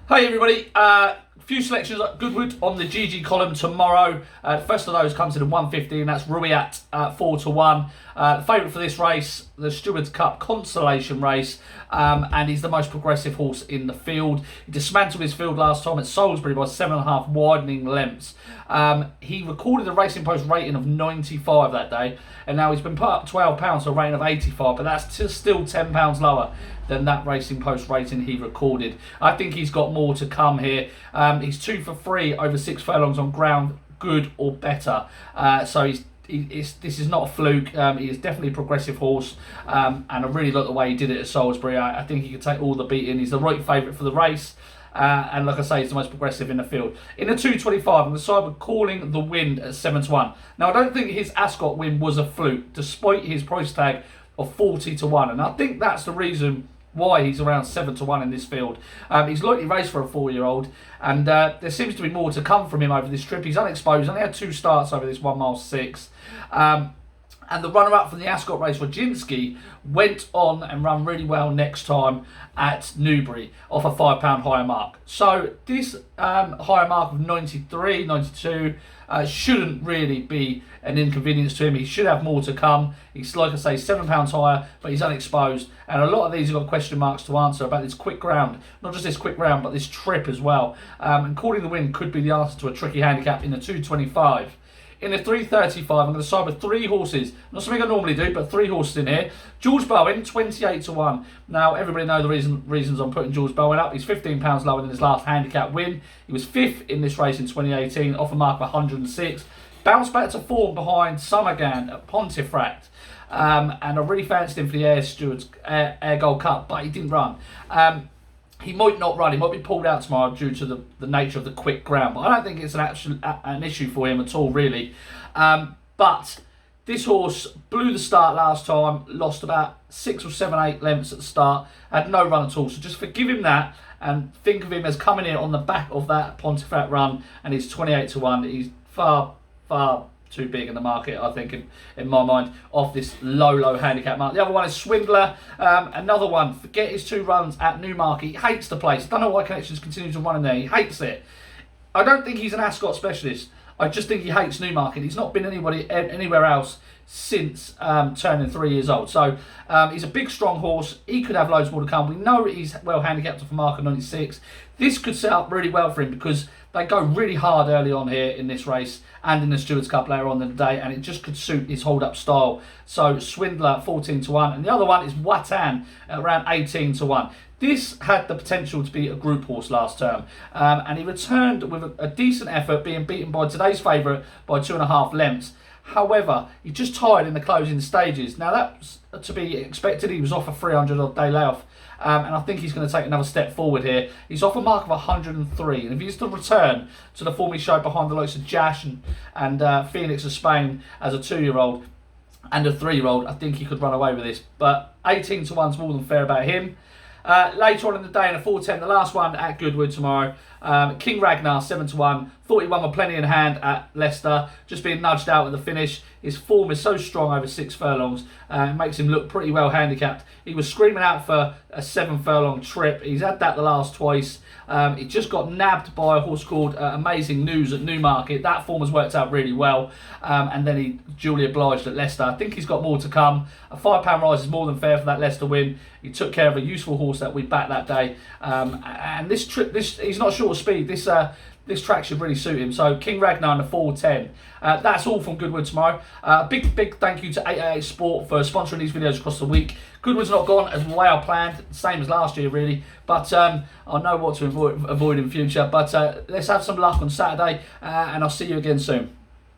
Hey everybody, few selections at Goodwood on the GG column tomorrow. The first of those comes in at 1:15, that's Ruyat at 4-1. The favourite for this race, the Stewards Cup Consolation race, and he's the most progressive horse in the field. He dismantled his field last time at Salisbury by 7.5 widening lengths. He recorded a Racing Post rating of 95 that day, and now he's been put up £12 to a rating of 85, but that's still £10 lower than that Racing Post rating he recorded. I think he's got more to come here. He's 2 for 3 over 6 furlongs on ground, good or better. So this is not a fluke. He is definitely a progressive horse, and I really like the way he did it at Salisbury. I think he can take all the beating. He's the right favourite for the race. And like I say, he's the most progressive in the field. In the 2:25, I'm going to side with Calling the Wind at 7-1. Now, I don't think his Ascot win was a fluke, despite his price tag of 40-1. And I think that's the reason why he's around 7-1 in this field. He's lightly raced for a 4-year-old, and there seems to be more to come from him over this trip. He's unexposed, only had 2 starts over this 1 mile 6. And the runner-up from the Ascot race, Rajinski, went on and ran really well next time at Newbury off a £5 higher mark. So this higher mark of 93, 92 shouldn't really be an inconvenience to him. He should have more to come. He's, like I say, £7 higher, but he's unexposed. And a lot of these have got question marks to answer about this quick ground. Not just this quick ground, but this trip as well. And Calling the Wind could be the answer to a tricky handicap in the 2:25. In the 3:35, I'm going to side with 3 horses. Not something I normally do, but 3 horses in here. George Bowen, 28-1. Now, everybody knows the reasons I'm putting George Bowen up. He's £15 lower than his last handicap win. He was 5th in this race in 2018, off a mark of 106. Bounced back to form behind Summergan at Pontefract. And I really fancied him for the Air Gold Cup, but he didn't run. He might not run. He might be pulled out tomorrow due to the nature of the quick ground. But I don't think it's an issue for him at all, really. But this horse blew the start last time, lost about 6 or 7, 8 lengths at the start, had no run at all. So just forgive him that and think of him as coming in on the back of that Pontefract run, and he's 28-1. He's far too big in the market, I think, in my mind, off this low handicap mark. The other one is Swindler. Another one, forget his 2 runs at Newmarket. He hates the place. I don't know why Connections continue to run in there. He hates it. I don't think he's an Ascot specialist. I just think he hates Newmarket. He's not been anywhere else since turning 3 years old. So he's a big, strong horse. He could have loads more to come. We know he's well handicapped off a mark of 96. This could set up really well for him because they go really hard early on here in this race and in the Stewards Cup later on in the day, and it just could suit his hold-up style. So Swindler 14-1, and the other one is Watan at around 18-1. This had the potential to be a group horse last term, and he returned with a decent effort, being beaten by today's favourite by 2.5 lengths. However, he just tired in the closing stages. Now, that's to be expected. He was off a 300-odd day layoff, and I think he's going to take another step forward here. He's off a mark of 103, and if he's to return to the form he showed behind the likes of Jash and Phoenix of Spain as a 2-year-old and a 3-year-old, I think he could run away with this. But 18-1 is more than fair about him. Later on in the day in a 4:10, the last one at Goodwood tomorrow, King Ragnar 7-1. Thought he won with plenty in hand at Leicester, just being nudged out at the finish. His form is so strong over 6 furlongs, it makes him look pretty well handicapped. He was screaming out for a 7-furlong trip. He's had that the last twice. He just got nabbed by a horse called Amazing News at Newmarket. That form has worked out really well, and then he duly obliged at Leicester. I think he's got more to come. A £5 rise is more than fair for that Leicester win. He took care of a useful horse that we backed that day, and this trip, he's not short of speed. This track should really suit him. So King Ragnar in the 4:10. That's all from Goodwood tomorrow. Big thank you to 888 Sport for sponsoring these videos across the week. Goodwood's not gone as the way I planned, same as last year really, but I know what to avoid in future. But let's have some luck on Saturday, and I'll see you again soon.